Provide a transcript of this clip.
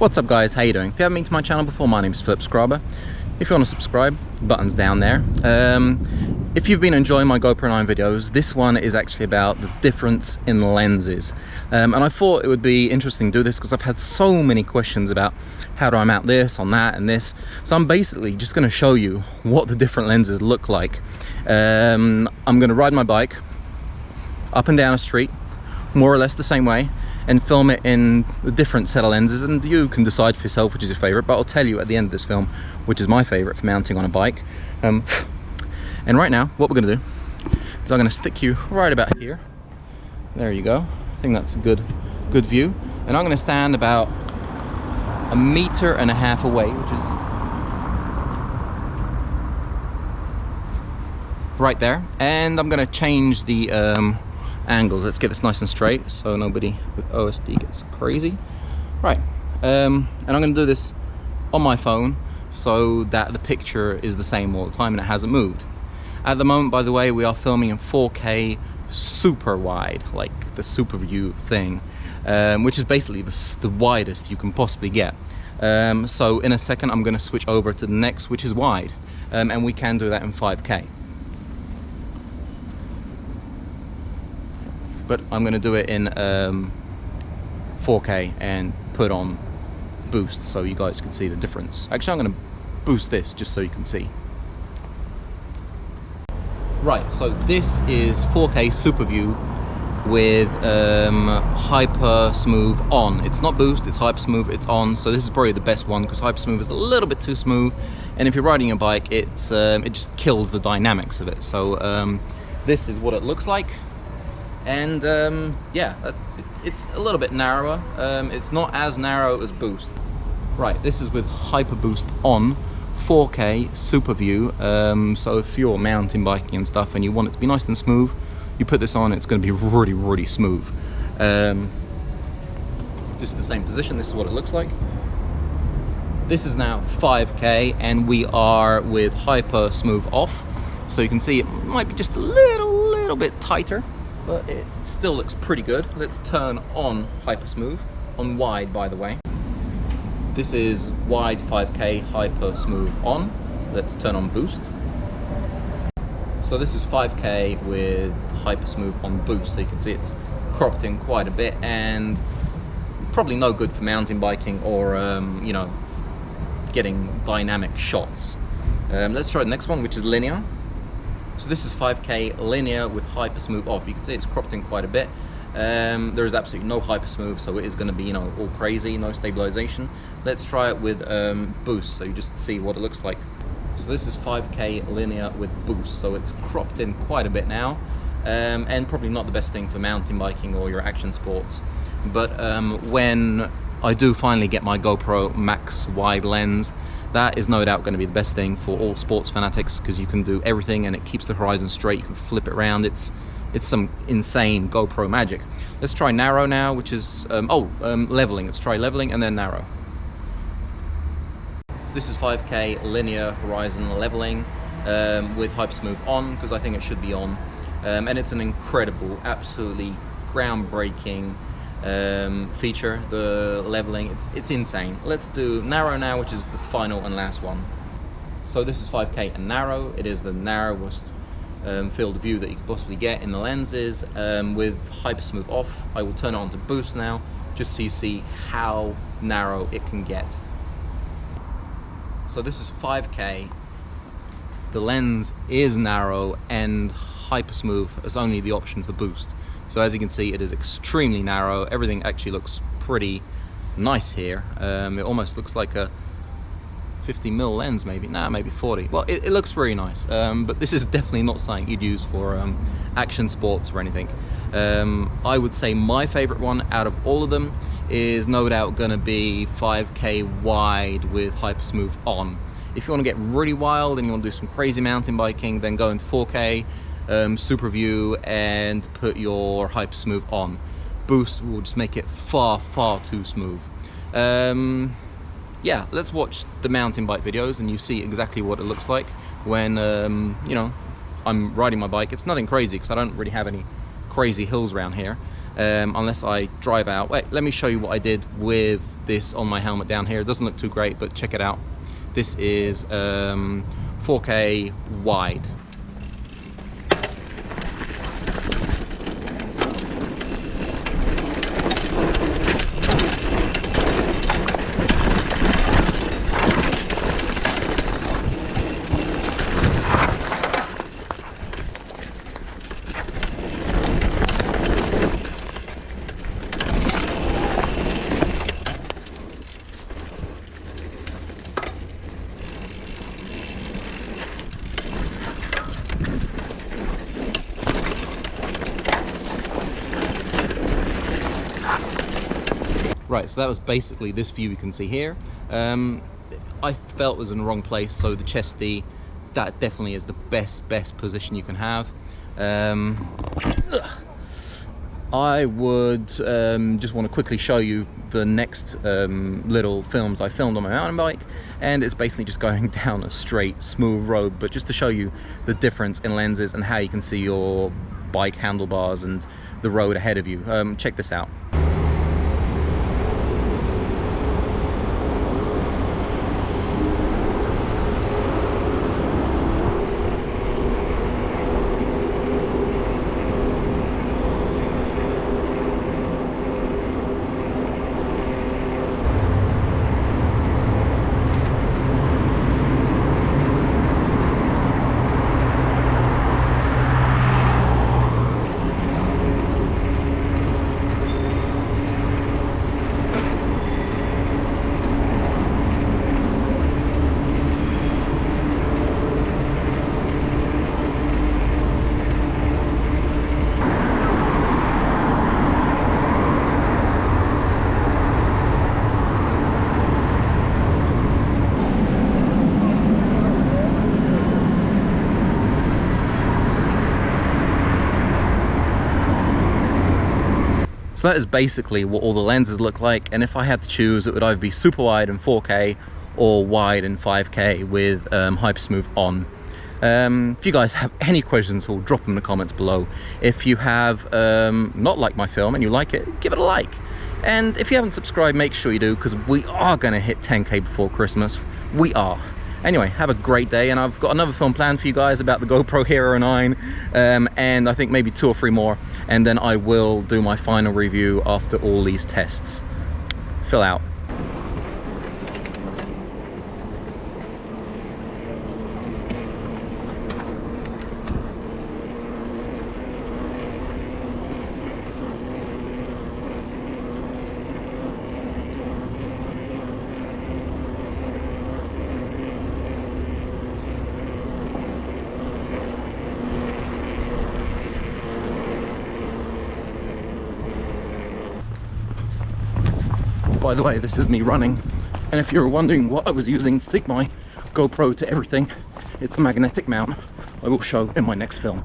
What's up guys, how you doing? If you haven't been to my channel before, my name's Flipscriber. If you want to subscribe, the button's down there. If you've been enjoying my GoPro 9 videos, this one is actually about the difference in lenses. And I thought it would be interesting to do this because I've had so many questions about how do I mount this on that and this. So I'm basically just going to show you what the different lenses look like. I'm going to ride my bike up and down a street, more or less the same way, and film it in a different set of lenses, and you can decide for yourself which is your favorite, but I'll tell you at the end of this film which is my favorite for mounting on a bike. And right now what we're going to do is I'm going to stick you right about here. There you go. I think that's a good view, and I'm going to stand about 1.5 meters away, which is right there, and I'm going to change the angles. Let's get this nice and straight so nobody with OSD gets crazy. Right, and I'm going to do this on my phone so that the picture is the same all the time and it hasn't moved. At the moment, by the way, we are filming in 4K super wide, like the SuperView thing, which is basically the widest you can possibly get. So in a second I'm going to switch over to the next, which is wide, and we can do that in 5K. But I'm going to do it in 4K and put on boost so you guys can see the difference. Actually, I'm going to boost this just so you can see. Right, so this is 4K SuperView with Hypersmooth ON. It's not boost, it's Hypersmooth, it's on. So this is probably the best one because Hypersmooth is a little bit too smooth, and if you're riding a bike, it just kills the dynamics of it. So this is what it looks like. And yeah, it's a little bit narrower. It's not as narrow as boost. Right, this is with Hyper Boost on 4K SuperView. So if you're mountain biking and stuff and you want it to be nice and smooth, you put this on, it's going to be really smooth. This is the same position. This is what it looks like. This is now 5K and we are with Hypersmooth off, so you can see it might be just a little bit tighter, but it still looks pretty good. Let's turn on Hypersmooth, on wide by the way. This is wide 5K Hypersmooth on. Let's turn on boost. So this is 5K with Hypersmooth on boost, so you can see it's cropped in quite a bit and probably no good for mountain biking or you know, getting dynamic shots. Let's try the next one, which is linear. So this is 5K linear with Hypersmooth off. You can see it's cropped in quite a bit. There is absolutely no Hypersmooth, so it is going to be, you know, all crazy, no stabilization. Let's try it with boost, so you just see what it looks like. So this is 5K linear with boost, so it's cropped in quite a bit now, and probably not the best thing for mountain biking or your action sports. But when I do finally get my GoPro Max wide lens, that is no doubt going to be the best thing for all sports fanatics because you can do everything and it keeps the horizon straight. You can flip it around. It's some insane GoPro magic. Let's try narrow now, which is leveling. Let's try leveling and then narrow. So this is 5K linear horizon leveling with Hypersmooth on because I think it should be on, and it's an incredible, absolutely groundbreaking feature. The leveling, it's insane. Let's do narrow now, which is the final and last one. So this is 5K and narrow. It is the narrowest field of view that you could possibly get in the lenses, with Hypersmooth off. I will turn it on to boost now just so you see how narrow it can get. So this is 5K, the lens is narrow and Hypersmooth is only the option for boost. So as you can see, it is extremely narrow. Everything actually looks pretty nice here. It almost looks like a 50mm lens, maybe. Nah, maybe 40. Well, it looks very nice, but this is definitely not something you'd use for action sports or anything. I would say my favorite one out of all of them is no doubt gonna be 5K wide with Hypersmooth on. If you want to get really wild and you want to do some crazy mountain biking, then go into 4K SuperView and put your Hypersmooth on. Boost will just make it far too smooth. Yeah, let's watch the mountain bike videos and you see exactly what it looks like when you know, I'm riding my bike. It's nothing crazy because I don't really have any crazy hills around here, unless I drive out. Wait, let me show you what I did with this on my helmet down here. It doesn't look too great, but check it out. This is 4K wide. Right, so that was basically this view you can see here. I felt it was in the wrong place, so the Chesty, that definitely is the best position you can have. I would just want to quickly show you the next little films I filmed on my mountain bike, and it's basically just going down a straight, smooth road, but just to show you the difference in lenses and how you can see your bike handlebars and the road ahead of you. Check this out. So that is basically what all the lenses look like, and if I had to choose, it would either be super wide in 4K or wide in 5K with Hypersmooth ON. If you guys have any questions, or drop them in the comments below. If you have not liked my film and you like it, give it a like. And if you haven't subscribed, make sure you do, because we are going to hit 10K before Christmas. We are. Anyway, have a great day, and I've got another film planned for you guys about the GoPro Hero 9, and I think maybe 2 or 3 more, and then I will do my final review after all these tests. Fill out. By the way, this is me running, and if you're wondering what I was using to stick my GoPro to everything, it's a magnetic mount I will show in my next film.